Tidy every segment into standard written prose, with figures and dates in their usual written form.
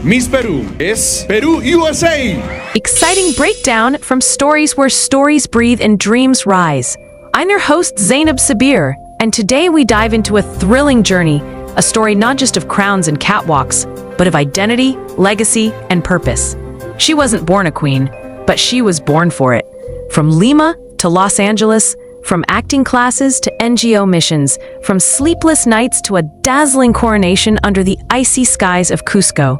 Miss Peru is Peru USA. Exciting breakdown from stories where stories breathe and dreams rise. I'm your host, Zainab Sabir, and today we dive into a thrilling journey, a story not just of crowns and catwalks, but of identity, legacy, and purpose. She wasn't born a queen, but she was born for it. From Lima to Los Angeles, from acting classes to NGO missions, from sleepless nights to a dazzling coronation under the icy skies of Cusco.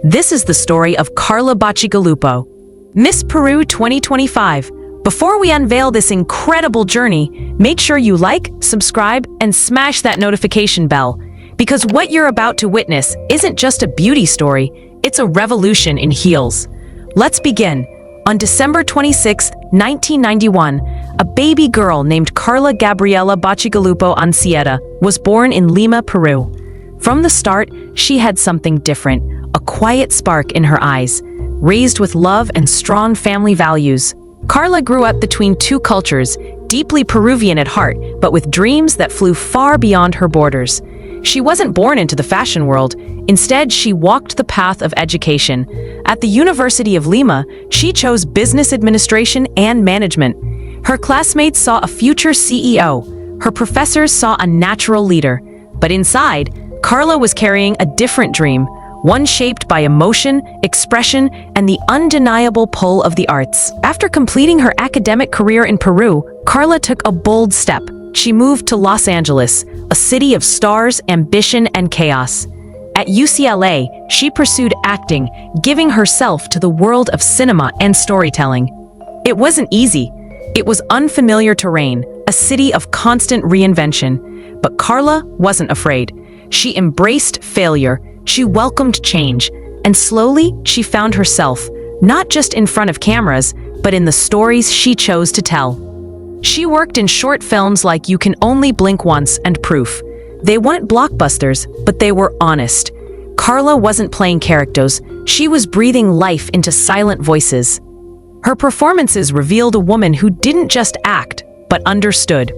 This is the story of Karla Bacigalupo, Miss Peru 2025. Before we unveil this incredible journey, make sure you like, subscribe, and smash that notification bell. Because what you're about to witness isn't just a beauty story, it's a revolution in heels. Let's begin. On December 26, 1991, a baby girl named Karla Gabriela Bacigalupo Ansieta was born in Lima, Peru. From the start, she had something different, a quiet spark in her eyes. Raised with love and strong family values, Karla grew up between two cultures, deeply Peruvian at heart, but with dreams that flew far beyond her borders. She wasn't born into the fashion world. Instead, she walked the path of education. At the University of Lima, she chose business administration and management. Her classmates saw a future CEO. Her professors saw a natural leader. But inside, Karla was carrying a different dream, one shaped by emotion, expression, and the undeniable pull of the arts. After completing her academic career in Peru, Karla took a bold step. She moved to Los Angeles, a city of stars, ambition, and chaos. At UCLA, she pursued acting, giving herself to the world of cinema and storytelling. It wasn't easy. It was unfamiliar terrain, a city of constant reinvention. But Karla wasn't afraid. She embraced failure, she welcomed change, and slowly she found herself, not just in front of cameras, but in the stories she chose to tell. She worked in short films like You Can Only Blink Once and Proof. They weren't blockbusters, but they were honest. Karla wasn't playing characters, she was breathing life into silent voices. Her performances revealed a woman who didn't just act, but understood.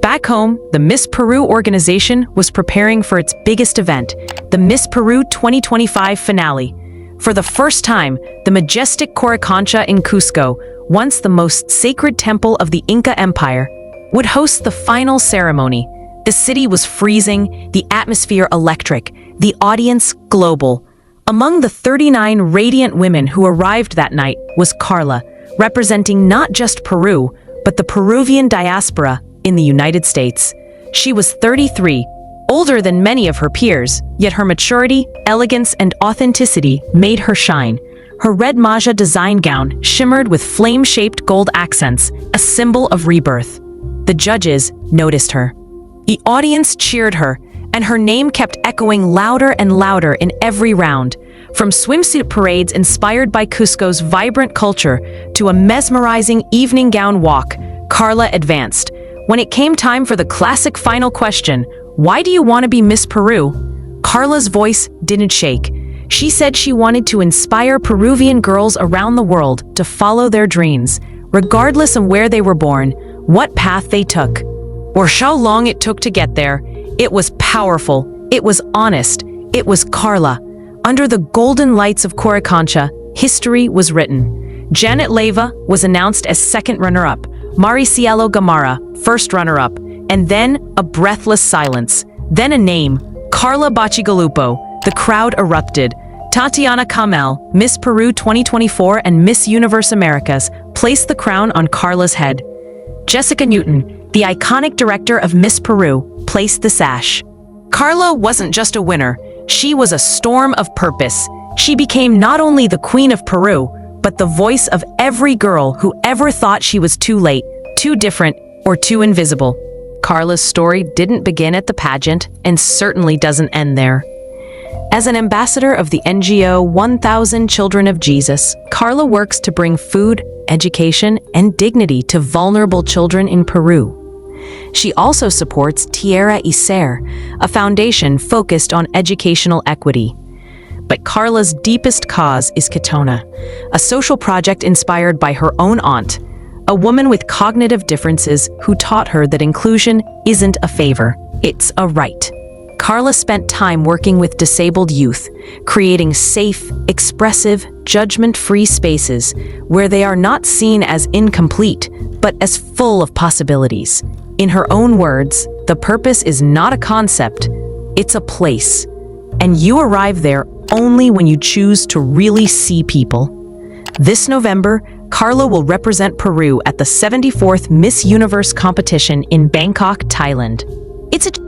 Back home, the Miss Peru organization was preparing for its biggest event, the Miss Peru 2025 finale. For the first time, the majestic Coronation in Cusco, once the most sacred temple of the Inca Empire, would host the final ceremony. The city was freezing, the atmosphere electric, the audience global. Among the 39 radiant women who arrived that night was Karla, representing not just Peru, but the Peruvian diaspora in the United States. She was 33, older than many of her peers, yet her maturity, elegance, and authenticity made her shine. Her red Maja design gown shimmered with flame-shaped gold accents, a symbol of rebirth. The judges noticed her. The audience cheered her, and her name kept echoing louder and louder in every round. From swimsuit parades inspired by Cusco's vibrant culture to a mesmerizing evening gown walk, Karla advanced. When it came time for the classic final question, "Why do you want to be Miss Peru?" Karla's voice didn't shake. She said she wanted to inspire Peruvian girls around the world to follow their dreams, regardless of where they were born, what path they took, or how long it took to get there. It was powerful, it was honest, it was Karla. Under the golden lights of Coronation, history was written. Janet Leyva was announced as second runner-up, Maricielo Gamara, first runner-up, and then a breathless silence. Then a name, Karla Bacigalupo. The crowd erupted. Tatiana Kamel, Miss Peru 2024 and Miss Universe Americas, placed the crown on Karla's head. Jessica Newton, the iconic director of Miss Peru, placed the sash. Karla wasn't just a winner, she was a storm of purpose. She became not only the Queen of Peru, but the voice of every girl who ever thought she was too late, too different, or too invisible. Karla's story didn't begin at the pageant and certainly doesn't end there. As an ambassador of the NGO 1000 Children of Jesus, Karla works to bring food, education, and dignity to vulnerable children in Peru. She also supports Tierra y Ser, a foundation focused on educational equity. But Karla's deepest cause is Katona, a social project inspired by her own aunt, a woman with cognitive differences who taught her that inclusion isn't a favor, it's a right. Karla spent time working with disabled youth, creating safe, expressive, judgment-free spaces where they are not seen as incomplete, but as full of possibilities. In her own words, the purpose is not a concept, it's a place. And you arrive there only when you choose to really see people. This November, Karla will represent Peru at the 74th Miss Universe competition in Bangkok, Thailand. It's a